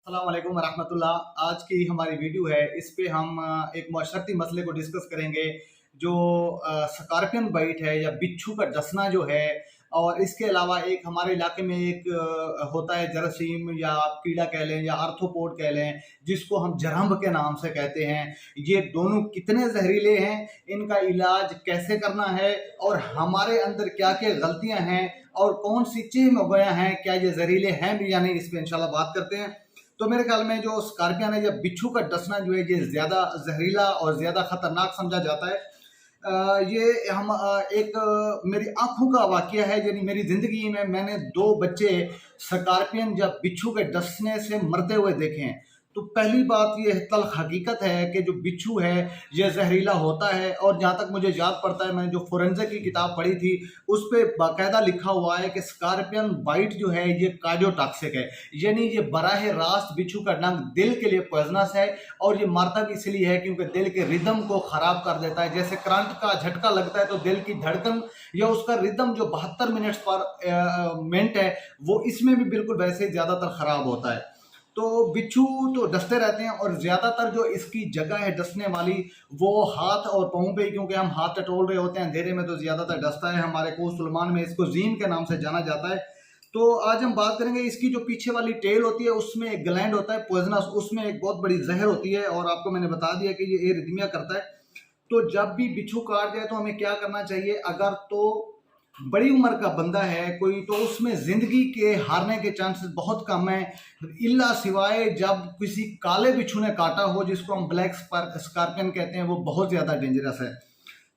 अस्सलाम वालेकुम वरहमतुल्लाह। आज की हमारी वीडियो है, इस पे हम एक माशरती मसले को डिस्कस करेंगे जो स्कॉर्पियन बाइट है या बिच्छू का डसना जो है। और इसके अलावा एक हमारे इलाके में एक होता है जरासीम या आप कीड़ा कह लें या आर्थ्रोपोड कह लें, जिसको हम जरम्ब के नाम से कहते हैं। ये दोनों कितने जहरीले हैं, इनका इलाज कैसे करना है और हमारे अंदर क्या क्या गलतियां हैं और कौन सी चीज में गया हैं, क्या ये जहरीले हैं भी या नहीं, इस पर इंशाल्लाह बात करते हैं। तो मेरे ख्याल में जो स्कॉर्पियन है या बिच्छू का डसना जो है ये ज़्यादा जहरीला और ज़्यादा खतरनाक समझा जाता है। ये हम मेरी आंखों का वाकया है, यानी मेरी ज़िंदगी में मैंने 2 बच्चे स्कॉर्पियन या बिच्छू के डसने से मरते हुए देखे हैं। तो पहली बात ये तल्ख हकीकत है कि जो बिच्छू है ये जहरीला होता है। और जहाँ तक मुझे याद पड़ता है, मैंने जो फोरेंसिक की किताब पढ़ी थी उस पर बाकायदा लिखा हुआ है कि स्कॉर्पियन बाइट जो है ये कार्डियोटॉक्सिक है, यानी ये बराह रास्त बिच्छू का डंक दिल के लिए पॉइजनस है। और ये मारता भी इसलिए है क्योंकि दिल के रिदम को खराब कर देता है। जैसे करंट का झटका लगता है तो दिल की धड़कन या उसका रिदम जो 72 मिनट पर मिनट है, वो इसमें भी बिल्कुल वैसे ज़्यादातर खराब होता है। तो बिच्छू तो डसते रहते हैं और ज़्यादातर जो इसकी जगह है डसने वाली वो हाथ और पाँव पे ही, क्योंकि हम हाथ टटोल रहे होते हैं अंधेरे में, तो ज़्यादातर डसता है। हमारे कोसुलमान में इसको जीन के नाम से जाना जाता है। तो आज हम बात करेंगे इसकी जो पीछे वाली टेल होती है उसमें एक ग्लैंड होता है पॉइजनस, उसमें एक बहुत बड़ी जहर होती है और आपको मैंने बता दिया कि ये एरिथमिया करता है। तो जब भी बिच्छू काट जाए तो हमें क्या करना चाहिए? अगर तो बड़ी उम्र का बंदा है कोई, तो उसमें जिंदगी के हारने के चांसेस बहुत कम है, इल्ला सिवाय जब किसी काले बिच्छू ने काटा हो, जिसको हम ब्लैक स्कॉर्पियन कहते हैं, वो बहुत ज़्यादा डेंजरस है।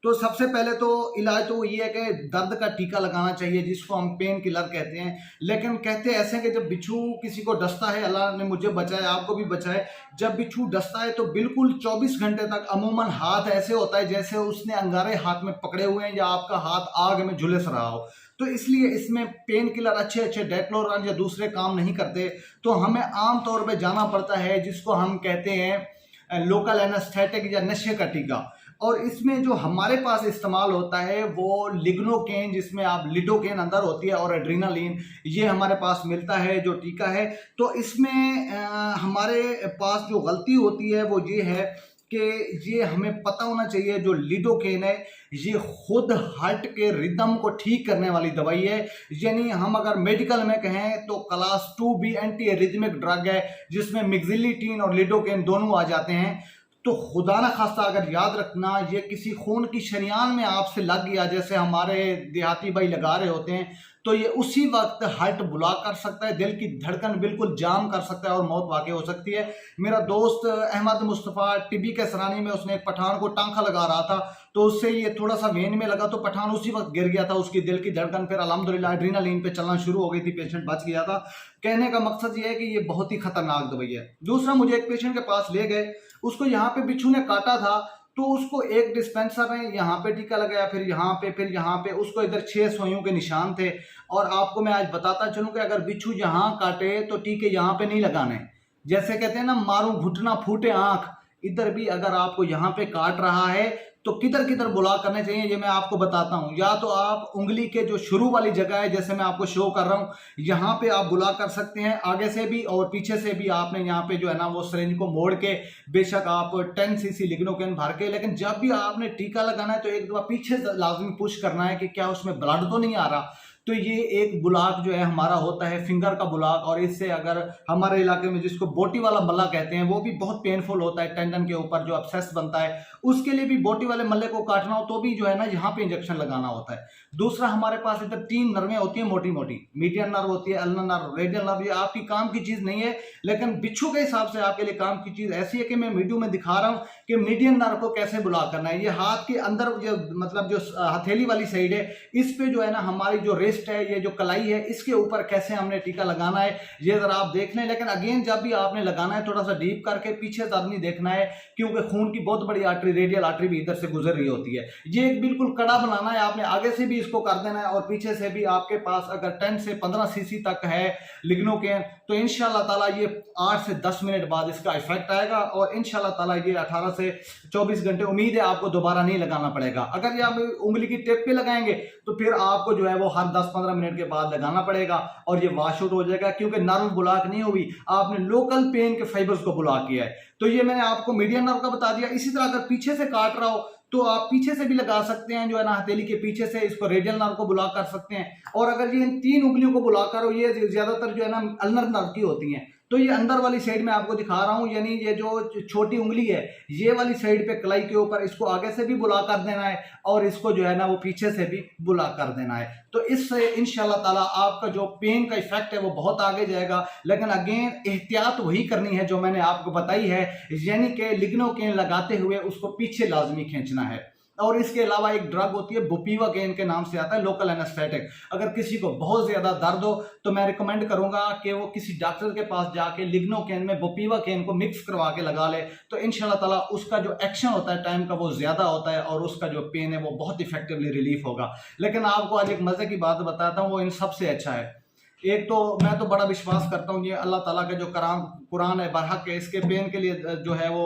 तो सबसे पहले तो इलाज तो ये है कि दर्द का टीका लगाना चाहिए, जिसको हम पेन किलर कहते हैं। लेकिन कहते ऐसे हैं कि जब बिच्छू किसी को डसता है, अल्लाह ने मुझे बचाए आपको भी बचाए, जब बिच्छू डसता है तो बिल्कुल 24 घंटे तक अमूमन हाथ ऐसे होता है जैसे उसने अंगारे हाथ में पकड़े हुए हैं या आपका हाथ आग में झुलस रहा हो। तो इसलिए इसमें पेन किलर अच्छे अच्छे डेक्लोरन या दूसरे काम नहीं करते, तो हमें आम तौर पर जाना पड़ता है जिसको हम कहते हैं लोकल एनेस्थेटिक या नशे का टीका। और इसमें जो हमारे पास इस्तेमाल होता है वो लिग्नोकेन, जिसमें आप लिडोकेन अंदर होती है, और एड्रीनालीन, ये हमारे पास मिलता है जो टीका है। तो इसमें हमारे पास जो गलती होती है वो ये है कि ये हमें पता होना चाहिए जो लिडोकेन है ये खुद हार्ट के रिदम को ठीक करने वाली दवाई है। यानी हम अगर मेडिकल में कहें तो class 2B anti arrhythmic drug है, जिसमें मिक्सिलिटीन और लिडोकेन दोनों आ जाते हैं। तो खुदा ना खास्ता अगर याद रखना ये किसी खून की शरियान में आपसे लग गया, जैसे हमारे देहाती भाई लगा रहे होते हैं, तो ये उसी वक्त हार्ट ब्लॉक कर सकता है, दिल की धड़कन बिल्कुल जाम कर सकता है और मौत वाकई हो सकती है। मेरा दोस्त अहमद मुस्तफ़ा टिब्बी के सरानी में उसने एक पठान को टांका लगा रहा था, तो उससे ये थोड़ा सा वेन में लगा तो पठान उसी वक्त गिर गया था, उसकी दिल की धड़कन फिर अल्हम्दुलिल्लाह एड्रीनालीन पे चलना शुरू हो गई थी, पेशेंट बच गया था। कहने का मकसद ये है कि ये बहुत ही खतरनाक दवाई है। दूसरा, मुझे एक पेशेंट के पास ले गए, उसको यहाँ पे बिच्छू ने काटा था, तो उसको एक डिस्पेंसर में यहाँ पे टीका लगाया, फिर यहाँ पे, फिर यहाँ पे, उसको इधर 6 सुइयों के निशान थे। और आपको मैं आज बताता चलूं कि अगर बिच्छू यहाँ काटे तो टीके यहाँ पे नहीं लगाने। जैसे कहते हैं ना, मारूं घुटना फूटे आंख, इधर भी अगर आपको यहाँ पे काट रहा है तो किधर किधर बुला करने चाहिए ये मैं आपको बताता हूँ। या तो आप उंगली के जो शुरू वाली जगह है, जैसे मैं आपको शो कर रहा हूँ, यहाँ पे आप बुला कर सकते हैं, आगे से भी और पीछे से भी। आपने यहाँ पे जो है ना वो सिरिंज को मोड़ के बेशक आप 10 सीसी लिग्नोकेन भर के, लेकिन जब भी आपने टीका लगाना है तो एक दफा पीछे लाजमी पुश करना है कि क्या उसमें ब्लड तो नहीं आ रहा। तो ये एक बुलाक जो है हमारा होता है फिंगर का बुलाक, और इससे अगर हमारे इलाके में जिसको बोटी वाला मल्ला कहते हैं वो भी बहुत पेनफुल होता है, टेंडन के ऊपर जो अब्सेस बनता है, उसके लिए भी बोटी वाले मल्ले को काटना हो तो भी जो है ना यहाँ पे इंजेक्शन लगाना होता है। दूसरा, हमारे पास इधर 3 नर्वें होती हैं मोटी मोटी, मीडियन नर्व होती है, अल्नर नर्व, रेडियल नर्व। ये आपकी काम की चीज नहीं है, लेकिन बिच्छू के हिसाब से आपके लिए काम की चीज ऐसी है कि मैं वीडियो में दिखा रहा हूँ कि मीडियन नर्व को कैसे बुला करना है। ये हाथ के अंदर जो मतलब जो हथेली वाली साइड है, इस पे जो है ना हमारी जो रिस्ट है, ये जो कलाई है, इसके ऊपर कैसे हमने टीका लगाना है ये जरा आप देख लें। लेकिन अगेन जब भी आपने लगाना है थोड़ा सा डीप करके, पीछे तक नहीं देखना है, क्योंकि खून की बहुत बड़ी आर्टरी, रेडियल आर्टरी भी इधर से गुजर रही होती है। ये एक बिल्कुल कड़ा बनाना है आपने, आगे से भी इसको कर देना है और पीछे से भी। आपके पास अगर 10 से 15 सीसी तक है लिग्नोकेन तो इंशाल्लाह ताला ये 8 से 10 मिनट बाद इसका इफेक्ट आएगा, और इंशाल्लाह ताला ये 18 से 24 घंटे उम्मीद है आपको दोबारा नहीं लगाना पड़ेगा। अगर ये आप उंगली की टिप पे लगाएंगे तो फिर आपको जो है वो हर 10 10-15 मिनट के बाद लगाना पड़ेगा और ये वॉश आउट हो जाएगा, क्योंकि नर्व ब्लॉक नहीं हुई, आपने लोकल पेन के फाइबर्स को ब्लॉक किया है। तो ये मैंने आपको मीडियम नर्व का बता दिया। इसी तरह अगर पीछे से काट रहा हो तो आप पीछे से भी लगा सकते हैं, जो है ना हथेली के पीछे से इसको रेडियल नर्व को ब्लॉक कर सकते हैं। और अगर ये इन 3 उंगलियों को ब्लॉक करो, ये ज्यादातर जो है ना अल्नर नर्व की होती हैं, तो ये अंदर वाली साइड में आपको दिखा रहा हूं, यानी ये जो छोटी उंगली है ये वाली साइड पे कलाई के ऊपर, इसको आगे से भी बुला कर देना है और इसको जो है ना वो पीछे से भी बुला कर देना है। तो इससे इंशाल्लाह ताला आपका जो पेन का इफेक्ट है वो बहुत आगे जाएगा। लेकिन अगेन एहतियात वही करनी है जो मैंने आपको बताई है, यानी कि लिग्नोकेन लगाते हुए उसको पीछे लाजमी खींचना है। और इसके अलावा एक ड्रग होती है बुपीवाकेन के नाम से आता है, लोकल एनेस्थेटिक। अगर किसी को बहुत ज्यादा दर्द हो तो मैं रिकमेंड करूंगा कि वो किसी डॉक्टर के पास जाके लिग्नोकेन में बुपीवाकेन को मिक्स करवा के लगा ले, तो इंशाल्लाह ताला उसका जो एक्शन होता है टाइम का वो ज्यादा होता है और उसका जो पेन है वो बहुत इफेक्टिवली रिलीफ होगा। लेकिन आपको आज एक मजे की बात बताता हूँ, वो इन सबसे अच्छा है। एक तो मैं तो बड़ा विश्वास करता हूँ ये अल्लाह ताला का जो कुरान है बरहक है, इसके पेन के लिए जो है वो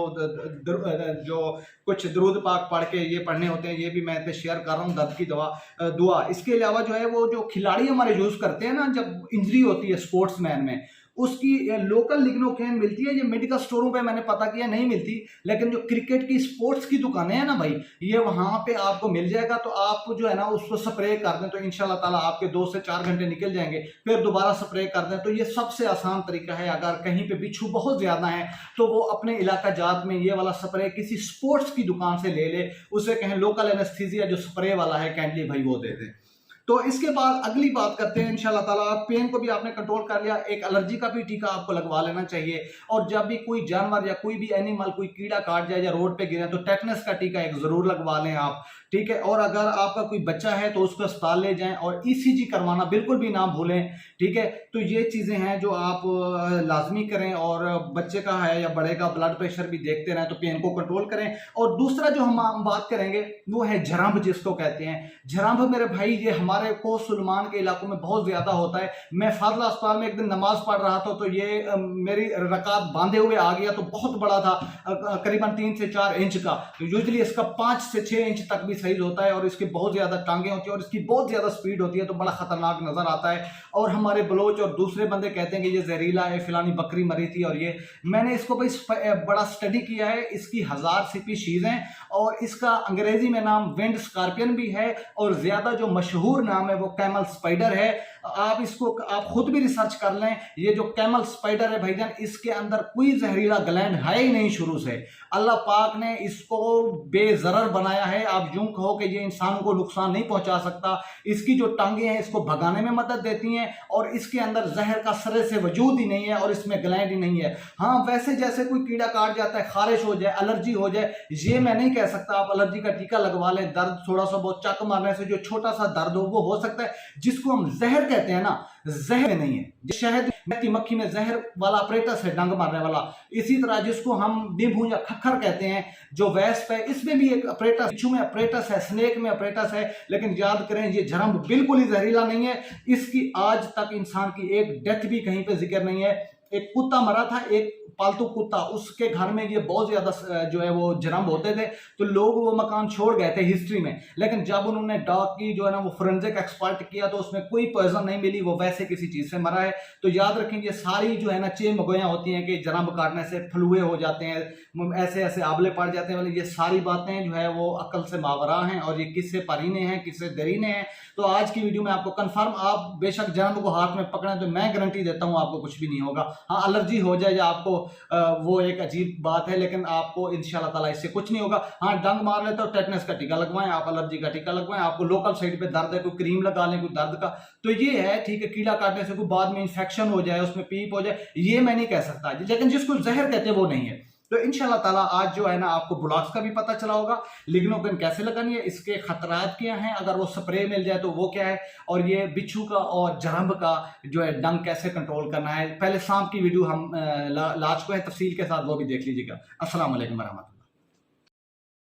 जो कुछ दरूद पाक पढ़ के ये पढ़ने होते हैं, ये भी मैं पे शेयर कर रहा हूँ, दर्द की दुआ। इसके अलावा जो है वो जो खिलाड़ी हमारे यूज करते हैं ना, जब इंजरी होती है स्पोर्ट्समैन में, उसकी लोकल लिग्नोकेन मिलती है। ये मेडिकल स्टोरों पे मैंने पता किया नहीं मिलती, लेकिन जो क्रिकेट की स्पोर्ट्स की दुकानें हैं ना भाई, ये वहां पे आपको मिल जाएगा। तो आप जो है ना उसको स्प्रे कर दें तो इंशाल्लाह ताला आपके 2 से 4 घंटे निकल जाएंगे, फिर दोबारा स्प्रे कर दें। तो ये सबसे आसान तरीका है। अगर कहीं पे बिच्छू बहुत ज्यादा है तो वो अपने इलाका जात में ये वाला स्प्रे किसी स्पोर्ट्स की दुकान से ले ले, उसे कहें लोकल एनेस्थीसिया जो स्प्रे वाला है कैंडली भाई वो दे दे। तो इसके बाद अगली बात करते हैं इंशाल्लाह ताला। पेन को भी आपने कंट्रोल कर लिया, एक एलर्जी का भी टीका आपको लगवा लेना चाहिए। और जब भी कोई जानवर या कोई भी एनिमल कोई कीड़ा काट जाए या रोड पे गिरे तो टेटनस का टीका एक जरूर लगवा लें आप, ठीक है। और अगर आपका कोई बच्चा है तो उसको अस्पताल ले जाएं और ईसीजी करवाना बिल्कुल भी ना भूलें, ठीक है। तो ये चीजें हैं जो आप लाजमी करें। और बच्चे का है या बड़े का ब्लड प्रेशर भी देखते रहें, तो पेन को कंट्रोल करें। और दूसरा जो हम बात करेंगे वो है झरम्भ, जिसको कहते हैं झरम्भ। मेरे भाई ये हमारे को सुलेमान के इलाकों में बहुत ज्यादा होता है। मैं फाजला अस्पताल में एक दिन नमाज पढ़ रहा था, तो ये मेरी रकात बांधे हुए आ गया, तो बहुत बड़ा था, करीबन 3 से 4 इंच का। तो यूजुअली इसका 5 से 6 इंच तक भी साइज होता है और इसकी बहुत ज्यादा टांगे होती है और इसकी बहुत ज्यादा स्पीड होती है, तो बड़ा खतरनाक नजर आता है। और हमारे बलोच और दूसरे बंदे कहते हैं कि ये जहरीला है, फिलानी बकरी मरी थी। और ये मैंने इसको भाई बड़ा स्टडी किया है, इसकी 1000 स्पीशीज हैं और इसका अंग्रेजी में नाम विंड स्कॉर्पियन भी है और ज्यादा जो मशहूर नाम है वो कैमल स्पाइडर है। आप खुद भी रिसर्च कर लें। ये जो कैमल स्पाइडर है भाईजान, इसके अंदर कोई जहरीला ग्लैंड है ही नहीं शुरू से। अल्लाह पाक ने इसको बेजरर बनाया है। आप यूं कहो कि ये इंसानों को नुकसान नहीं पहुंचा सकता। इसकी जो टांगे हैं इसको भगाने में मदद देती हैं और इसके अंदर जहर का सरे से वजूद ही नहीं है और इसमें ग्लैंड ही नहीं है। हाँ, वैसे जैसे कोई कीड़ा काट जाता है, खारिश हो जाए, एलर्जी हो जाए, ये मैं नहीं कह सकता आप एलर्जी का टीका लगवा लें। दर्द थोड़ा सा बहुत चक मारने से जो छोटा सा दर्द हो सकता है, जिसको हम जहर कहते हैं ना, जहर नहीं है। शहद मक्खी में जहर वाला अपरेटस है, डंग मारने वाला। इसी तरह जिसको हम डिभू या खक्खर कहते हैं, जो वेस्प है, इसमें भी एक अपरेटस, बिच्छू में अपरेटस है, स्नेक में अपरेटस है। लेकिन याद करें ये झरम्भ बिल्कुल ही जहरीला नहीं है। इसकी आज तक इंसान की एक डेथ भी कहीं पे जिक्र नहीं है। एक कुत्ता मरा था, एक पालतू कुत्ता, उसके घर में ये बहुत ज्यादा जो है वो झरम्भ होते थे, तो लोग वो मकान छोड़ गए थे हिस्ट्री में। लेकिन जब उन्होंने डॉग की जो है ना वो फोरेंसिक एक्सपर्ट किया तो उसमें कोई पॉइजन नहीं मिली, वो वैसे किसी चीज से मरा है। तो याद रखें ये सारी जो है ना चेमगोयां होती हैं कि झरम्भ काटने से फ्लूए हो जाते हैं, ऐसे ऐसे आबले पड़ जाते हैं, मतलब ये सारी बातें जो है वो अकल से मावरा हैं और ये किससे परीने हैं, किससे दरीने हैं। तो आज की वीडियो में आपको कंफर्म, आप बेशक झरम्भ को हाथ में पकड़ें तो मैं गारंटी देता हूं आपको कुछ भी नहीं होगा। हाँ, एलर्जी हो जाए या आपको वो एक अजीब बात है, लेकिन आपको इंशाल्लाह ताला इससे कुछ नहीं होगा। हाँ, डंग मार लेते हो, टेटनस का टीका लगवाएं, आप एलर्जी का टीका लगवाएं, आपको लोकल साइड पे दर्द है कोई क्रीम लगा लें कोई दर्द का, तो ये है ठीक है। कीड़ा काटने से कोई बाद में इंफेक्शन हो जाए, उसमें पीप हो जाए, ये मैं नहीं कह सकता, लेकिन जिसको जहर कहते हैं वो नहीं है। तो इंशाल्लाह ताला आज जो है ना आपको ब्लॉक्स का भी पता चला होगा, लिग्नोकेन कैसे लगानी है, इसके खतरात क्या हैं, अगर वो स्प्रे मिल जाए तो वो क्या है, और ये बिच्छू का और झरम्भ का जो है डंग कैसे कंट्रोल करना है। पहले सांप की वीडियो हम ला चुके हैं तफसील के साथ, वो भी देख लीजिएगा। अस्सलाम वालेकुम रहमतुल्लाह।